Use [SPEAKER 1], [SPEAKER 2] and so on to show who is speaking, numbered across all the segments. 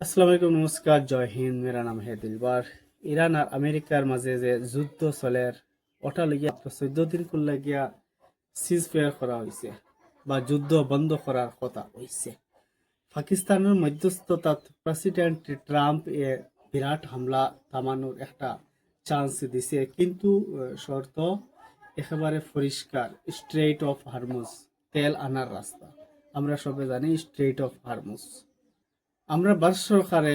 [SPEAKER 1] আসসালামু আলাইকুম, নমস্কার, জয় হিন্দ। মেরা নাম হে দিলবার। ইরান আর আমেরিকার মাঝে যে যুদ্ধ চলের ওটা লাগিয়া 14 দিন লাগিয়া সিজ ফায়ার করা হয়েছে বা যুদ্ধ বন্ধ করার কথা হয়েছে। পাকিস্তানের মধ্যস্থতাত প্রেসিডেন্ট ট্রাম্প বিরাট হামলা থামানোর একটা চান্স দিছে, কিন্তু শর্ত একেবারে পরিষ্কার। স্ট্রেইট অফ হারমুজ, তেল আনার রাস্তা। আমরা সবে জানি স্ট্রেইট অফ হারমুজ। আমরা ভারত সরকারে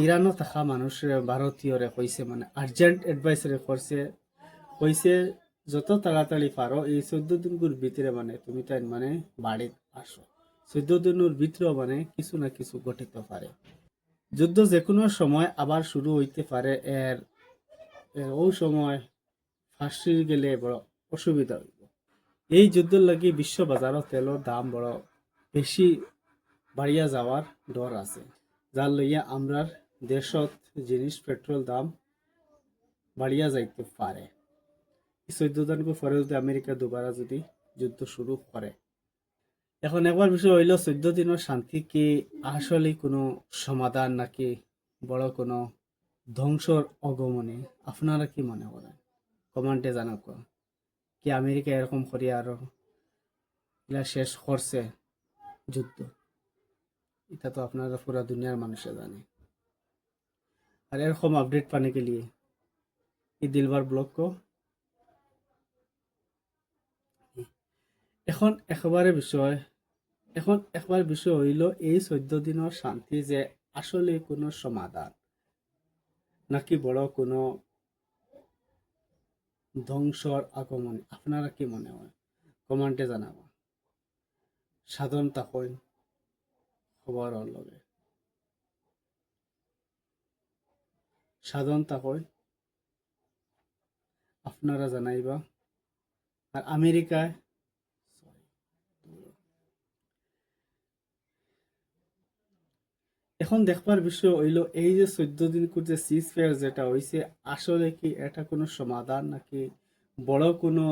[SPEAKER 1] ইরানও থাকা মানুষের ভারতীয়রে কইছে, মানে আর্জেন্ট অ্যাডভাইসরে করছে, কইছে যত তাড়াতাড়ি পারো এই 14 দিনের ভিতরে মানে তুমি তাই মানে বাড়ি আসো। 14 দিনের ভিতরেও মানে কিছু না কিছু ঘটিতে পারে। যুদ্ধ যে কোনো সময় আবার শুরু হইতে পারে। ওই সময় ফাঁসি গেলে বড় অসুবিধা হইব। এই যুদ্ধের লাগি বিশ্ব বাজারও তেলের দাম বড় বেশি বাড়িয়া যাওয়ার ডর আছে, যার লইয়া আমরার দেশত জিনিস পেট্রোল দাম বাড়িয়া যাইতে পারে। 14 দিন পরে যদি আমেরিকা দুবারা যদি যুদ্ধ শুরু করে। এখন একবার বিষয় হইল, 14 দিনের শান্তি কি আসলে কোনো সমাধান নাকি বড় কোনো ধ্বংসর অগমনে? আপনারা কি মনে করেন? কমেন্টে জানাক। কি আমেরিকা এরকম করিয়া আরো এগুলা শেষ করছে যুদ্ধ? এটা তো আপনারা পুরা দুনিয়ার মানুষে জানে। আর এরকম আপডেট পানে के लिए এই দিলবার ব্লগ কো। এখন একেবারে বিষয় এখন একবার বিষয় হইল, এই 14 দিনের শান্তি যে আসলে কোনো সমাধান নাকি বড় কোনো ধ্বংসর আগমন? আপনারা কি মনে হয়? কমেন্টে জানাবো। সাধন তাকইন খবর লগে সাধন তাকইন আপনারা জানাইবা। আর আমেরিকায় এখন দেখবার বিষয় হইল, এই যে 14 দিন যে সিজ ফায়ার যেটা হইছে, আসলে কি এটা কোনো সমাধান নাকি বড় কোনো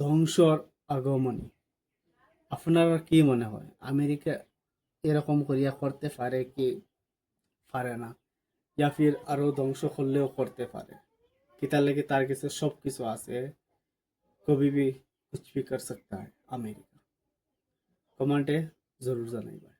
[SPEAKER 1] ধ্বংসর আগমনী? আপনার কি মনে হয়? আমেরিকা এরকম করিয়া করতে পারে কি পারে না? ইয়া ফির আরো ধ্বংস করলেও করতে পারে? কি তার লাগে তার কাছে সব কিছু আছে, কবি भी कुछ भी कर सकता है আমেরিকা। কমেন্টে জরুর জানাইবা।